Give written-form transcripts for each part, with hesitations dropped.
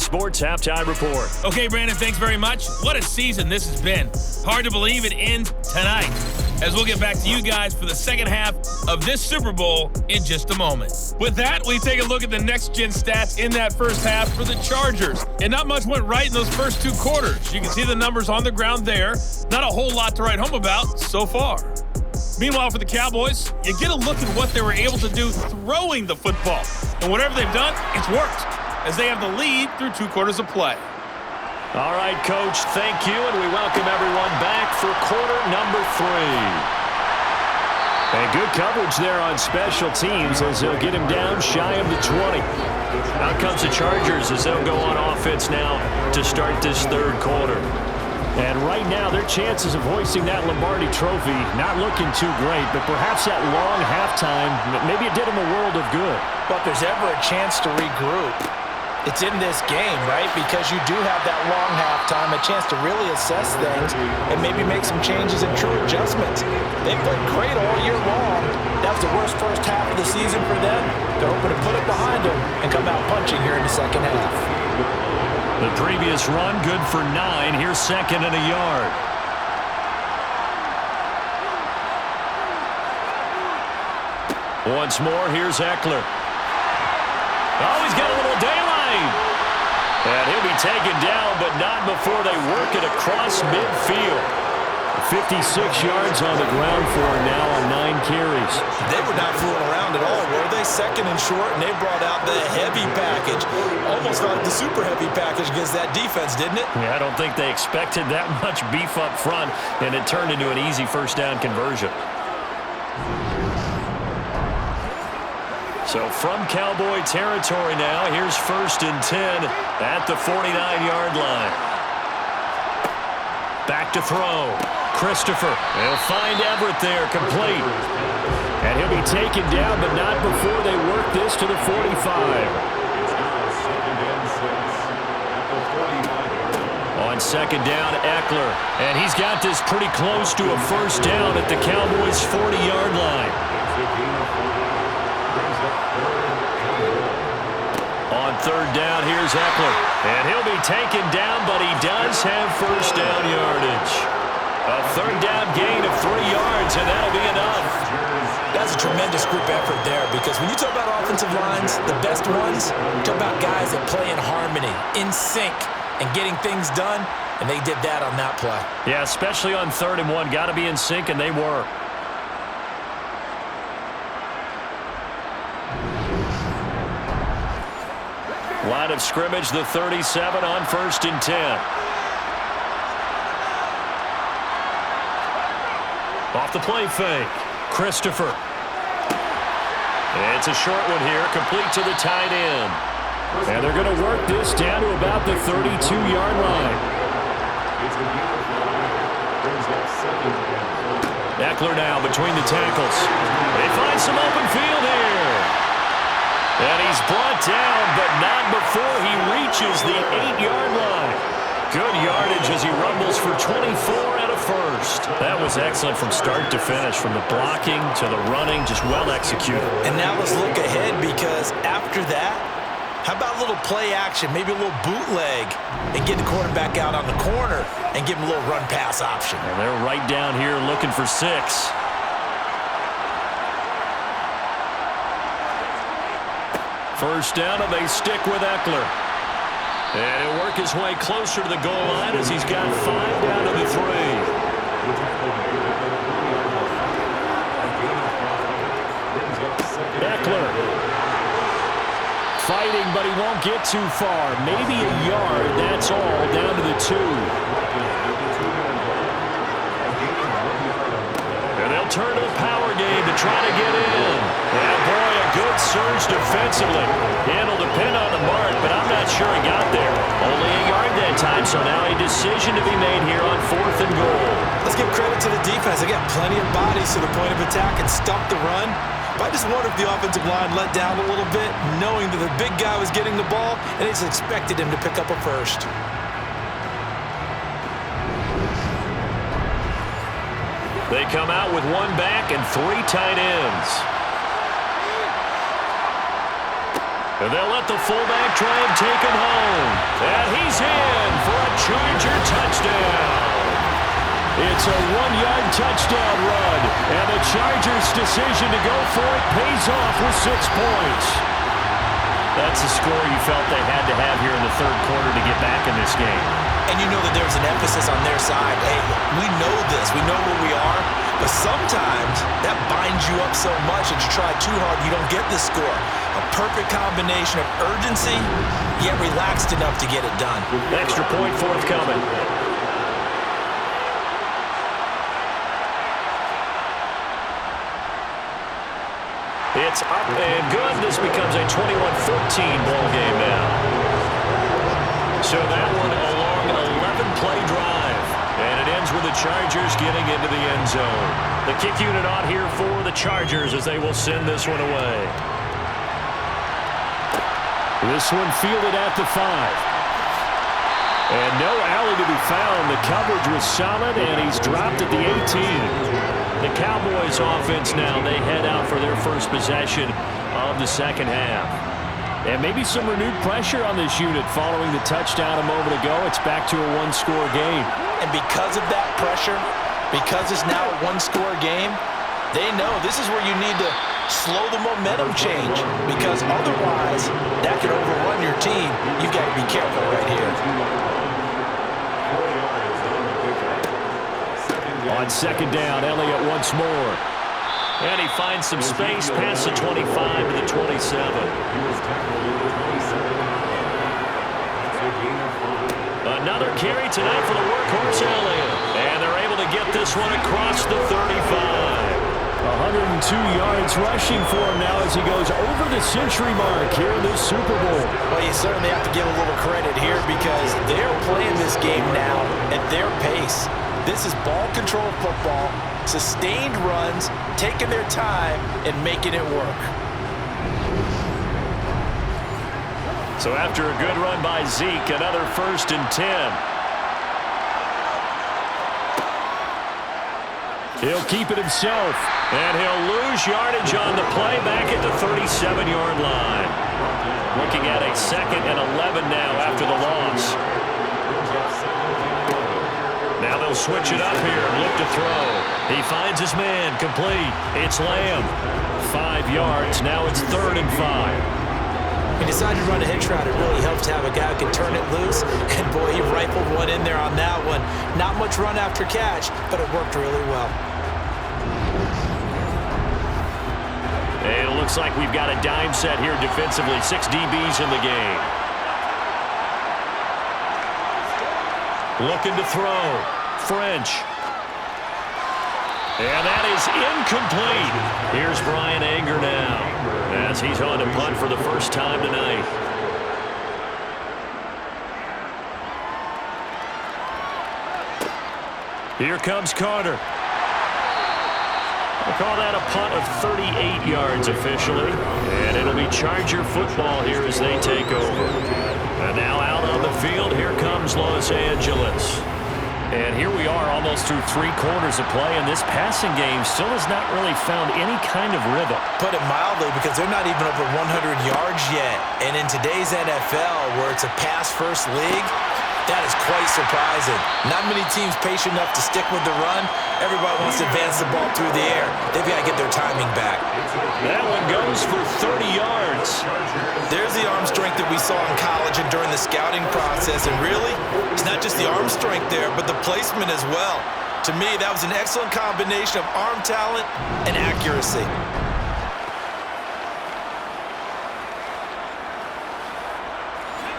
Sports Halftime Report. Okay, Brandon, thanks very much. What a season this has been. Hard to believe it ends tonight, as we'll get back to you guys for the second half of this Super Bowl in just a moment. With that, we take a look at the next-gen stats in that first half for the Chargers. And not much went right in those first two quarters. You can see the numbers on the ground there. Not a whole lot to write home about so far. Meanwhile, for the Cowboys, you get a look at what they were able to do throwing the football. And whatever they've done, it's worked, as they have the lead through 2 quarters of play. All right, Coach, thank you, and we welcome everyone back for quarter number 3. And good coverage there on special teams as they'll get him down shy of the 20. Out comes the Chargers as they'll go on offense now to start this third quarter. And right now, their chances of hoisting that Lombardi trophy not looking too great, but perhaps that long halftime, maybe it did them a world of good. But if there's ever a chance to regroup, it's in this game, right? Because you do have that long halftime, a chance to really assess things and maybe make some changes and true adjustments. They've played great all year long. That was the worst first half of the season for them. They're hoping to put it behind them and come out punching here in the second half. The previous run, good for 9. Here's second and a yard. Once more, here's Eckler. Oh, he's got a little daylight. And he'll be taken down, but not before they work it across midfield. 56 yards on the ground for him now on 9 carries. They were not fooling around at all, were they? Second and short, and they brought out the heavy package. Almost like the super heavy package against that defense, didn't it? Yeah, I don't think they expected that much beef up front, and it turned into an easy first down conversion. So from Cowboy territory now, here's 1st and 10 at the 49-yard line. Back to throw. Christopher. They'll find Everett there, complete. And he'll be taken down, but not before they work this to the 45. On second down, Eckler. And he's got this pretty close to a first down at the Cowboys' 40-yard line. On third down, here's Eckler. And he'll be taken down, but he does have first down yardage. A third down gain of 3 yards, and that'll be enough. That's a tremendous group effort there, because when you talk about offensive lines, the best ones, talk about guys that play in harmony, in sync, and getting things done, and they did that on that play. Yeah, especially on 3rd and 1. Got to be in sync, and they were. Line of scrimmage, the 37 on 1st and 10. Off the play fake. Christopher. It's a short one here, complete to the tight end. And they're going to work this down to about the 32-yard line. Eckler now between the tackles. They find some open field here. And he's brought down, but not before he reaches the 8-yard line. Good yardage as he rumbles for 24 and a first. That was excellent from start to finish, from the blocking to the running, just well executed. And now let's look ahead, because after that, how about a little play action, maybe a little bootleg, and get the quarterback out on the corner and give him a little run-pass option. And they're right down here looking for 6. First down, and they stick with Eckler. And he'll work his way closer to the goal line as he's got 5 down to the 3. Eckler. Fighting, but he won't get too far. Maybe a yard, that's all, down to the 2. And they'll turn to the power game to try to get in. And boy, a good surge defensively. It'll depend on the mark, but I'm not sure he got there. Only a yard that time, so now a decision to be made here on 4th and goal. Let's give credit to the defense. They got plenty of bodies to the point of attack and stop the run. But I just wonder if the offensive line let down a little bit, knowing that the big guy was getting the ball, and they just expected him to pick up a first. They come out with 1 back and 3 tight ends. And they'll let the fullback try and take him home. Charger touchdown. It's a 1-yard touchdown run, and the Chargers' decision to go for it pays off with 6 points. That's the score you felt they had to have here in the third quarter to get back in this game. And you know that there's an emphasis on their side. Hey, we know this. We know where we are. But sometimes that binds you up so much that you try too hard, you don't get the score. A perfect combination of urgency, yet relaxed enough to get it done. Extra point forthcoming. It's up and good. This becomes a 21-14 ball game now. So that one a long 11-play drive. And it ends with the Chargers getting into the end zone. The kick unit on here for the Chargers as they will send this one away. This one fielded at the 5. And no alley to be found. The coverage was solid, and he's dropped at the 18. The Cowboys offense now, they head out for their first possession of the second half. And maybe some renewed pressure on this unit following the touchdown a moment ago. It's back to a one-score game. And because of that pressure, because it's now a one-score game, they know this is where you need to slow the momentum change, because otherwise that could overrun your team. You've got to be careful right here. On second down, Elliott once more. And he finds some space past the 25 to the 27. Another carry tonight for the workhorse Elliott. And they're able to get this one across the 35. 102 yards rushing for him now as he goes over the century mark here in this Super Bowl. Well, you certainly have to give a little credit here because they're playing this game now at their pace. This is ball control football, sustained runs, taking their time and making it work. So after a good run by Zeke, another 1st and 10. He'll keep it himself, and he'll lose yardage on the play back at the 37-yard line. Looking at a 2nd and 11 now after the loss. Now they'll switch it up here and look to throw. He finds his man, complete. It's Lamb. 5 yards, now it's 3rd and 5. He decided to run a hitch route. It really helps to have a guy who can turn it loose. And boy, he rifled one in there on that one. Not much run after catch, but it worked really well. And it looks like we've got a dime set here defensively. 6 DBs in the game. Looking to throw. French. And that is incomplete. Here's Brian Anger now as he's on to punt for the first time tonight. Here comes Carter. We'll call that a punt of 38 yards officially. And it'll be Charger football here as they take over. And now out on the field, here comes Los Angeles. And here we are almost through 3 quarters of play, and this passing game still has not really found any kind of rhythm. Put it mildly, because they're not even over 100 yards yet. And in today's NFL, where it's a pass-first league, that is quite surprising. Not many teams patient enough to stick with the run. Everybody wants to advance the ball through the air. They've got to get their timing back. That one goes for 30 yards. There's the arm strength that we saw in college and during the scouting process. And really, it's not just the arm strength there, but the placement as well. To me, that was an excellent combination of arm talent and accuracy.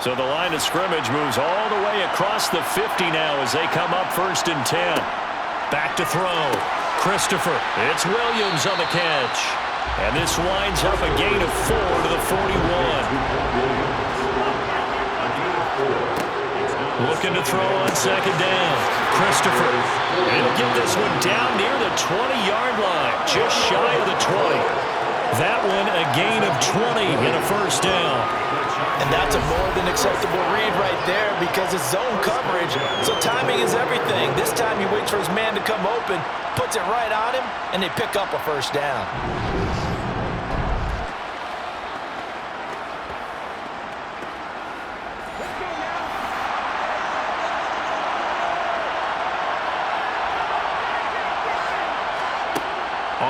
So the line of scrimmage moves all the way across the 50 now as they come up 1st and 10. Back to throw. Christopher. It's Williams on the catch. And this winds up a gain of 4 to the 41. Looking to throw on 2nd down. Christopher. He'll get this one down near the 20-yard line. Just shy of the 20. That one a gain of 20 in a 1st down. And that's a more than acceptable read right there because it's zone coverage, so timing is everything. This time he waits for his man to come open, puts it right on him, and they pick up a 1st down.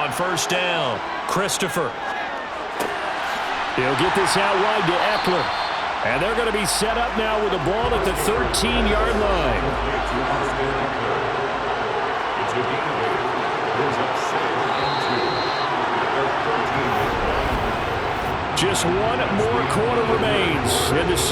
On first down, Christopher. He'll get this out wide to Eckler. And they're going to be set up now with the ball at the 13-yard line. Just one more quarter remains in the season.